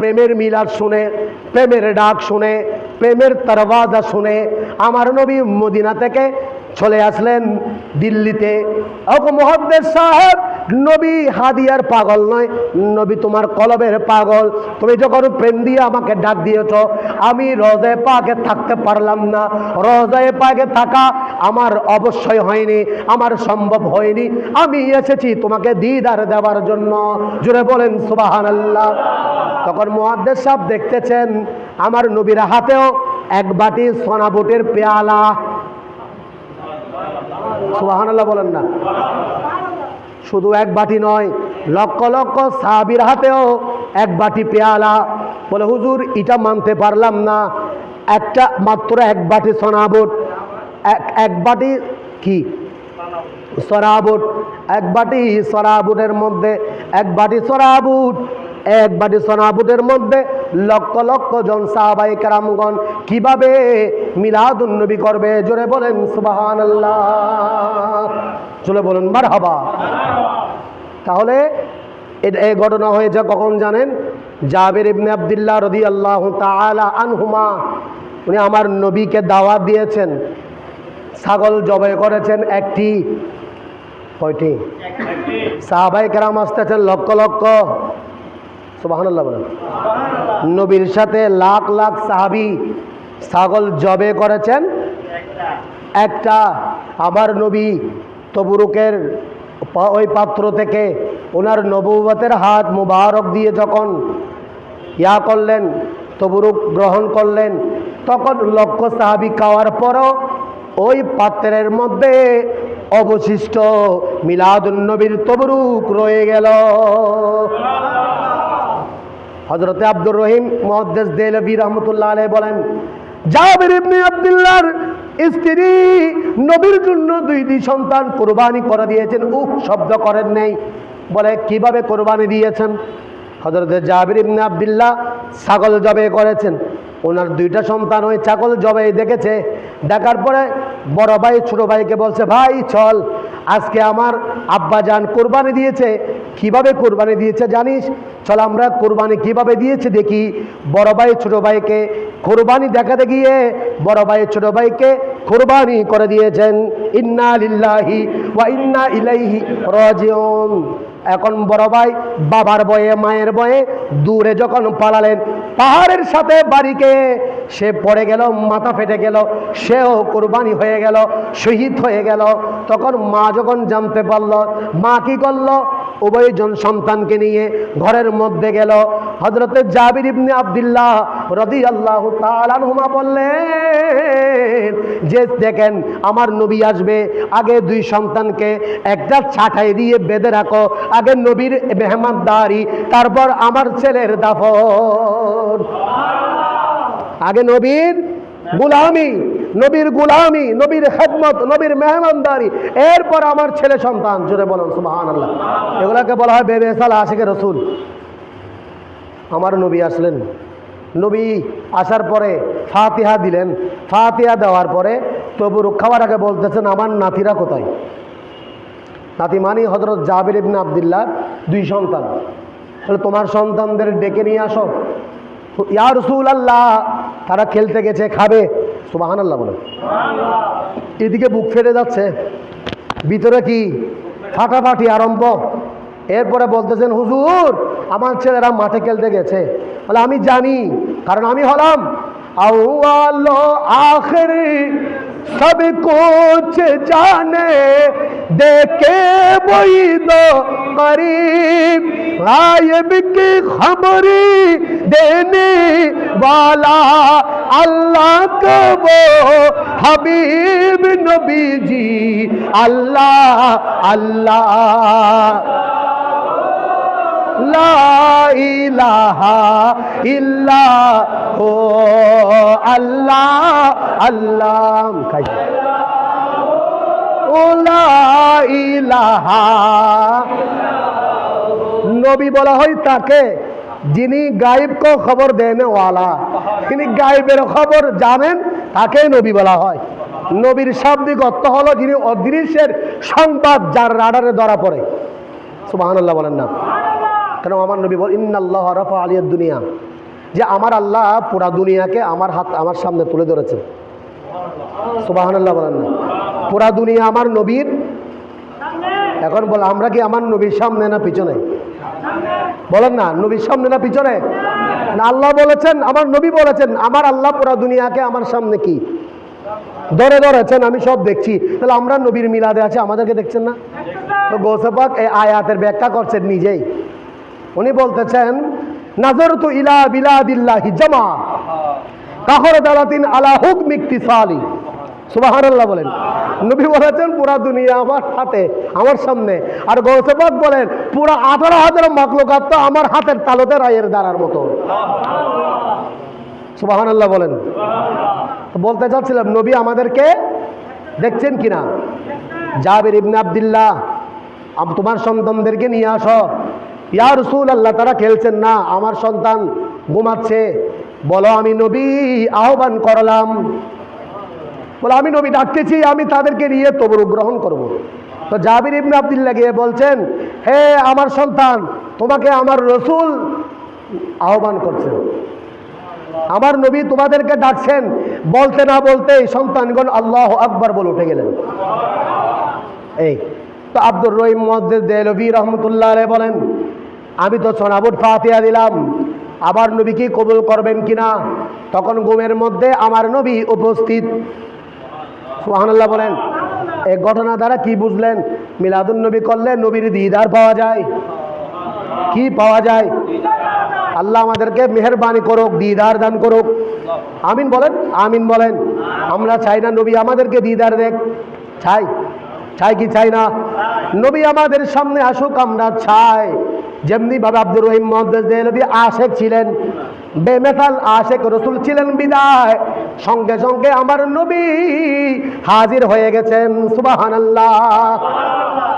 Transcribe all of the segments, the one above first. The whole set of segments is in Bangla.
প্রেমের মিলাদ শুনে, প্রেমের ডাক শুনে, প্রেমের দরওয়াজা শুনে আমার নবী মদিনা থেকে চলে আসলেন দিল্লিতে। ওগো মুহাদ্দিস সাহেব, নবী হাদিয়ার পাগল নয়, নবী তোমার কলবের পাগল। তুমি যখন প্রেম দিয়ে আমাকে ডাক দিয়েছ, আমি রোজায়ে পাকে থাকতে পারলাম না। রোজায়ে পাকে থাকা আমার অবশ্যই হয়নি, আমার সম্ভব হয়নি। আমি এসেছি তোমাকে দিদার দেওয়ার জন্য। জোরে বলেন সুবহানাল্লাহ। তখন মুহাদ্দিস সাহেব দেখতেছেন আমার নবীর হাতেও এক বাটি সোনা বুটের পেয়ালা। সুবহানাল্লাহ বলেন না। শুধু এক বাটি নয়, লক্ষ লক্ষ সাহাবীর হাতেও এক বাটি পেয়ালা। বলে হুজুর এটা মানতে পারলাম না, একটা মাত্র এক বাটি সোনাবুট, এক বাটি কি সোনাবুট, এক বাটি সোনাবুটের মধ্যে, এক বাটি সোনাবুট, এক বাটি সোনাবুটের মধ্যে লক্ষ লক্ষ জন সাহাবায়ে কেরামগণ কিভাবে মিলাদুন নবী করবে? জোরে বলেন সুবহানাল্লাহ, জোরে বলেন মারহাবা। তাহলে এই ঘটনা হয়েছে কখন জানেন? জাবের ইবনে আব্দুল্লাহ রাদিয়াল্লাহু তাআলা আনহুমা, উনি আমার নবীকে দাওয়াত দিয়েছেন, ছাগল জবাই করেছেন একটি, কয়টি? সাহাবায়ে কেরাম আসতেছেন লক্ষ লক্ষ, সুবহানাল্লাহ বলেন। নবীর সাথে লাখ লাখ সাহাবী ছাগল জবে করেছেন একটা। আমার নবী তবুরুকের ওই পাত্র থেকে ওনার নবুয়তের হাত মুবারক দিয়ে যখন ইয়া করলেন, তবুরুক গ্রহণ করলেন, তখন লক্ষ সাহাবী খাওয়ার পরও ওই পাত্রের মধ্যে অবশিষ্ট মিলাদুন নবীর তবরুক রয়ে গেল। হযরতে আব্দুর রহিম মুহাদ্দিস দেহলভী রাহমাতুল্লাহ আলাইহি বলেন, জাবের ইবনে আব্দুল্লাহর স্ত্রী নবীর জন্য দুইটি সন্তান কুরবানি করে দিয়েছেন। উফ শব্দ করেন নেই। বলে কিভাবে কুরবানি দিয়েছেন? হযরতে জাবের ইবনে আব্দুল্লাহ ছাগল জবাই করেছেন। ওনার দুইটা সন্তান ওই ছাগল জবাই দেখেছে। দেখার পরে বড় ভাই ছোট ভাইকে বলছে, ভাই চল, আজকে আমার আব্বাজান কোরবানি দিয়েছে। কিভাবে কোরবানি দিয়েছে জানিস? চল আমরা কোরবানি কিভাবে দিয়েছে দেখি। বড় ভাই ছোট ভাইকে কোরবানি দেখাতে গিয়ে বড় ভাই ছোট ভাইকে কোরবানি করে দিয়েছেন। ইন্না লিল্লাহি ওয়া ইন্না ইলাইহি রাজিউন। এখন বড় ভাই বাবার বয়ে মায়ের বয়ে দূরে যখন পালালেন, পাহাড়ের সাথে বাড়িকে সে পড়ে গেল, মাথা ফেটে গেল, সেও কোরবানি হয়ে গেল, শহীদ হয়ে গেল। তখন মা যখন জানতে পারল, মা কি করল? উভয়জন সন্তানকে নিয়ে ঘরের মধ্যে গেল। হযরতে জাবির ইবনে আব্দুল্লাহ রাদিয়াল্লাহু তাআলা আনহুমা বললেন যে দেখেন আমার নবী আসবে, আগে দুই সন্তানকে একটা ছাঁটাই দিয়ে বেঁধে রাখো, আগে নবীর মেহমানদারি, তারপর আমার ছেলের দাফন। আগে নবীর গুলামি, নবীর গুলামি, নবীর খেদমত, নবীর মেহমানদারি, এরপর আমার ছেলে সন্তান। জোরে বলুন সুবহানাল্লাহ। এগুলাকে বলা হয় বেবেসাল আশিকে রসুল। আমার নবী আসলেন, নবী আসার পরে ফাতিহা দিলেন। ফাতিহা দেওয়ার পরে তবুরুক খাওয়ার আগে বলতেছেন, আমার নাতিরা কোথায়? নাতি মানে হযরত জাবির ইবনে আব্দুল্লাহ দুই সন্তান। তাহলে তোমার সন্তানদের ডেকে নিয়ে আসো। ইয়া রাসূলুল্লাহ, তারা খেলতে গেছে, খাবে। সুবহানাল্লাহ বলেন। এদিকে বুক ফেটে যাচ্ছে, ভিতরে কি ফাটাফাটি আরম্ভ। এরপরে বলতেছেন, হুজুর আমার ছেলেরা মাঠে খেলতে গেছে। বলে আমি জানি, কারণ আমি হলাম আউয়াল আখির सब कुछ जाने, देखे वही दो करीब, गायब की खबरी देने वाला अल्लाह को वो हबीब नबी जी। अल्लाह अल्लाह লা ইলাহা ইল্লাহু আল্লাহ আল্লাহ। লা ইলাহা, নবী বলা হয় তাকে যিনি গায়েবকে খবর দেন ওয়ালা, তিনি গায়েবের খবর জানেন, তাকে নবী বলা হয়। নবীর শাব্দিক অর্থ হলো যিনি অদৃশ্যের সংবাদ যার রাডারে ধরা পড়ে। সুবহানাল্লাহ বলেন না কেন? আমার নবী বল, ইন্নাল্লাহ রাফা আলিয়াদ দুনিয়া যে আমার আল্লাহ পুরা দুনিয়াকে আমার সামনে তুলে ধরেছেন। সুবহানাল্লাহ বলেন না? পুরা দুনিয়া আমার নবীর। এখন বল, আমরা কি আমার নবীর সামনে না পিছনে? বলেন না, নবীর সামনে না পিছনে? না, আল্লাহ বলেছেন, আমার নবী বলেছেন, আমার আল্লাহ পুরা দুনিয়াকে আমার সামনে কি ধরে ধরেছেন, আমি সব দেখছি। তাহলে আমরা নবীর মিলাদে আছে, আমাদেরকে দেখছেন না? তো গৌসে পাক এই আয়াতের ব্যাখ্যা করছেন নিজেই। উনি বলতেছেন, নাজরতু ইলা বিলাদিল্লাহি জামা কাহর দালাতিন আলা হুকম ইকতিসালি। সুবহানাল্লাহ বলেন। নবী বলেছেন পুরা দুনিয়া আমার হাতে, আমার সামনে। আর গৌসে পাক বলেন পুরা 18,000 মাখলুকাত তো আমার হাতের তালুতে রায়ের দ্বারার মতো। সুবহানাল্লাহ বলেন। বলতে চাচ্ছিলাম, নবী আমাদেরকে দেখছেন কিনা? জাবির ইবনে আব্দুল্লাহ, তোমার সন্তানদেরকে নিয়ে আসো। ইয়া রাসূলুল্লাহ, তারা খেলছেন না, আমার সন্তান ঘুমাচ্ছে। বলো আমি নবী আহ্বান করলাম, বলো আমি নবী ডাকতেছি, আমি তাদেরকে নিয়ে তবরুক গ্রহণ করব। তো জাবির ইবনে আব্দুল্লাহ গিয়ে বলছেন, হে আমার সন্তান, তোমাকে আমার রাসূল আহ্বান করছেন, আমার নবী তোমাদেরকে ডাকছেন। বলতে না বলতে সন্তানগণ আল্লাহু আকবার বলে উঠে গেলেন। এই তো আব্দুর রহিম মুহাদ্দিস দেহলভী রহমতুল্লাহ আলাইহি বলেন, আমি তো সনাবুট ফাতিহা দিলাম, আবার নবী কি কবুল করবেন কিনা? তখন ঘুমের মধ্যে আমার নবী উপস্থিত। সুবহানাল্লাহ বলেন। এই ঘটনা দ্বারা কি বুঝলেন? মিলাদুন নবী করলে নবীর দিদার পাওয়া যায়। কি পাওয়া যায়? আল্লাহ আমাদেরকে মেহেরবানি করুক, দিদার দান করুক। আমিন বলেন, আমিন বলেন। আমরা চাই না নবী আমাদেরকে দিদার দেখ? চাই? চাই কি চাই না? নবী আমাদের সামনে আসুক, আমরা চাই। যেমনি ভাবে আব্দুর রহিম মুহাদ্দিস দেহলভী আশেক ছিলেন, বেমেথাল আশেক রাসূল ছিলেন, বিদায় সঙ্গে সঙ্গে আমার নবী হাজির হয়ে গেছেন। সুবহানাল্লাহ।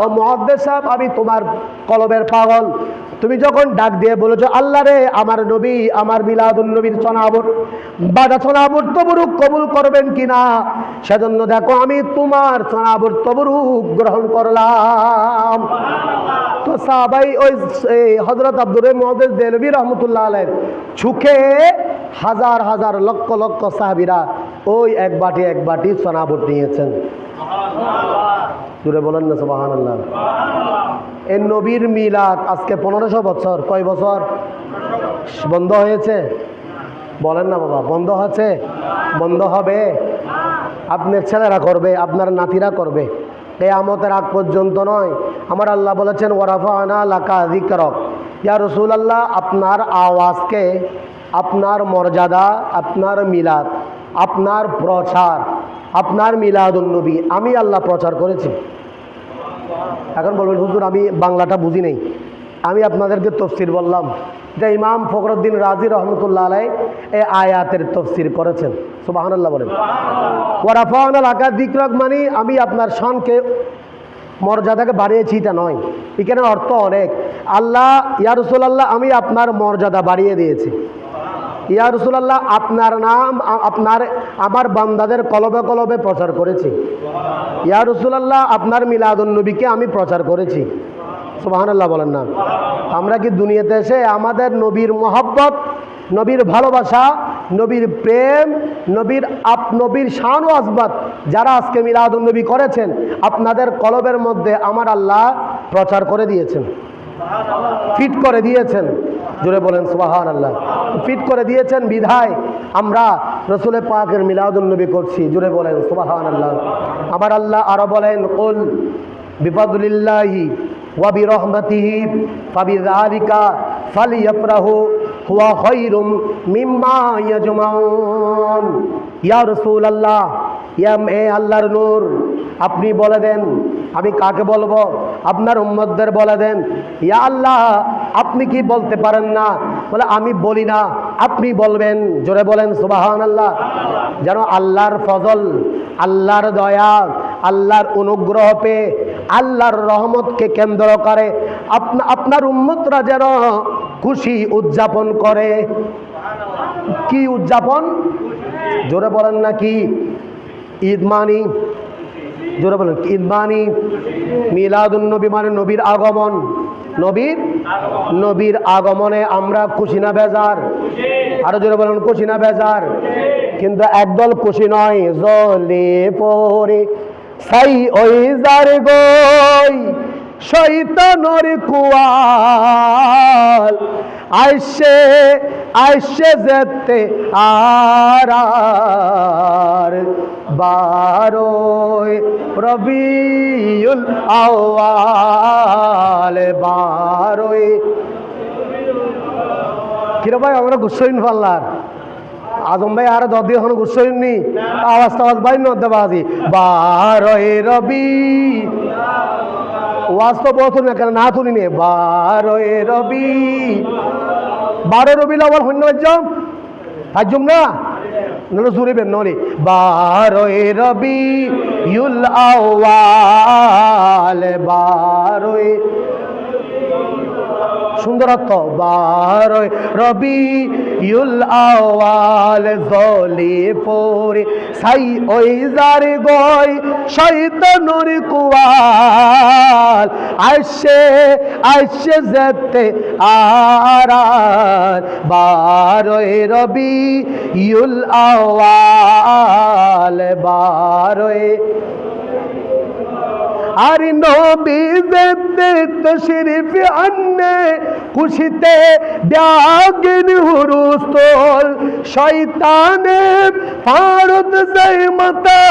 ও মুহাদ্দিস সাহেব, আমি তোমার কলবের পাগল। তুমি যখন ডাক দিয়ে বলেছো, আল্লাহ রে, আমার নবী আমার মিলাদুন নবীর সনাবত বাদা সনাবত তবরুক কবুল করবেন কিনা, সেজন্য দেখো আমি তোমার সনাবত তবরুক গ্রহণ করলাম। তো সাহাবাই ওই হযরত আব্দুর রহিম মুহাদ্দিস দেহলভী রাহমাতুল্লাহ আলাইহির চোখে হাজার হাজার লক্ষ লক্ষ সাহাবীরা ওই এক বাটি সনাবত নিয়েছেন। জুড়ে বলেন না সুবহানাল্লাহ। এই নবীর মিলাদ আজকে 1500 বছর, কয় বছর বন্ধ হয়েছে? বলেন না বাবা, বন্ধ হচ্ছে? বন্ধ হবে? আপনার ছেলেরা করবে, আপনার নাতিরা করবে, কিয়ামতের আগ পর্যন্ত নয়। আমার আল্লাহ বলেছেন, ওয়ারাফা'না লাকা যিকরাক। ইয়া রাসূলুল্লাহ, আপনার আওয়াজকে, আপনার মর্যাদা, আপনার মিলাদ, আপনার প্রচার, আপনার মিলাদুন নবী আমি আল্লাহ প্রচার করেছি। এখন বলবেন, হুজুর আমি বাংলাটা বুঝি নেই। আমি আপনাদেরকে তফসির বললাম, যে ইমাম ফখরুদ্দিন রাজি রহমতুল্লাহ আলাইহি এই আয়াতের তফসির করেছেন। সুবহানাল্লাহ বলেন। ওয়ারাফা'না লাকা যিকরাক মানে আমি আপনার শানকে, মর্যাদাকে বাড়িয়েছি, এটা নয়। এখানে অর্থ অনেক। আল্লাহ, ইয়া রাসূলুল্লাহ, আমি আপনার মর্যাদা বাড়িয়ে দিয়েছি। ইয়া রাসূলুল্লাহ, আপনার নাম আমার বান্দাদের কলবে কলবে প্রচার করেছি। ইয়া রাসূলুল্লাহ, আপনার মিলাদুন নবীকে আমি প্রচার করেছি। সুবহানাল্লাহ বলেন না? আমরা কি দুনিয়াতে এসে আমাদের নবীর মহব্বত, নবীর ভালোবাসা, নবীর প্রেম, নবীর শান ও আসবাত যারা আজকে মিলাদুন নবী করেছেন, আপনাদের কলবের মধ্যে আমার আল্লাহ প্রচার করে দিয়েছেন, ফিট করে দিয়েছেন। জোরে বলেন সুবহানাল্লাহ। ফিট করে দিয়েছেন বিধায় আমরা রাসূল পাকের মিলাদুন নবী করছি। জোরে বলেন সুবহানাল্লাহ। আমার আল্লাহ আরো বলেন, কুল বিফাদলিল্লাহি ওয়া বিরহমাতিহি ফাবিযালিকা ফালইফরাহু হুয়া খায়রুম মিম্মা ইয়াজমাউন। ইয়া রাসূলুল্লাহ, ইয়া আল্লাহর নূর, আপনি বলে দেন। আমি কাকে বলবো? আপনার উম্মতদের বলে দেন। ইয়া আল্লাহ, আপনি কি বলতে পারেন না? বলে আমি বলি না, আপনি বলবেন। জোরে বলেন সুবহানাল্লাহ। যেন আল্লাহর ফজল, আল্লাহর দয়া, আল্লাহর অনুগ্রহ পেয়ে আল্লাহর রহমতকে কেন্দ্র করে আপনার উম্মতরা যেন খুশি উদযাপন করে। কি উদযাপন? জোরে বলেন না কি? ঈদ মানি জোরে বলেন ঈদ মানি মিলাদুন নবী মানে নবীর আগমন। নবীর আগমনে আমরা খুশি না বেজার? আরো জোরে বলেন খুশি না বেজার? কিন্তু একদল খুশি নয়, জ্বলে পড়ে সাই ওই যার গই শয়তানের কুয়াল আইসে আইসে যেতে আর বারোই রবিউল আউয়াল বারোই কিরে ভাই আমরা গুসইন ফাল্লার আজম ভাই আর দদি এখন গুসইন নি আওয়াজ টাওয়াজ ভাই নদ্দাবাজি বারোই রবি ওয়াজ তো বহুত না কেন না শুনি নে বারোই রবি 12 রবিউল আউয়াল হন্য জম হাজুম না না জুড়ে বেন নলি 12 রবিউল আউয়াল 12 সুন্দর অর্থ 12 রবিউল আউয়াল জ্বলে পড়ে সাই ওই যার গই শয়তানুর কুয়াল আইসে আইসে যেতে আর 12 রবিউল আউয়াল 12 আর নবী যেতে তশরিফ আননে খুশিতে ব্যাগিন হুরুস্তল শয়তানে ফারদ যায় মাতা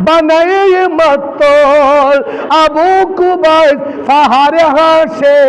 বানায় মাতল আবু কুবাইস ফাহারে হাসে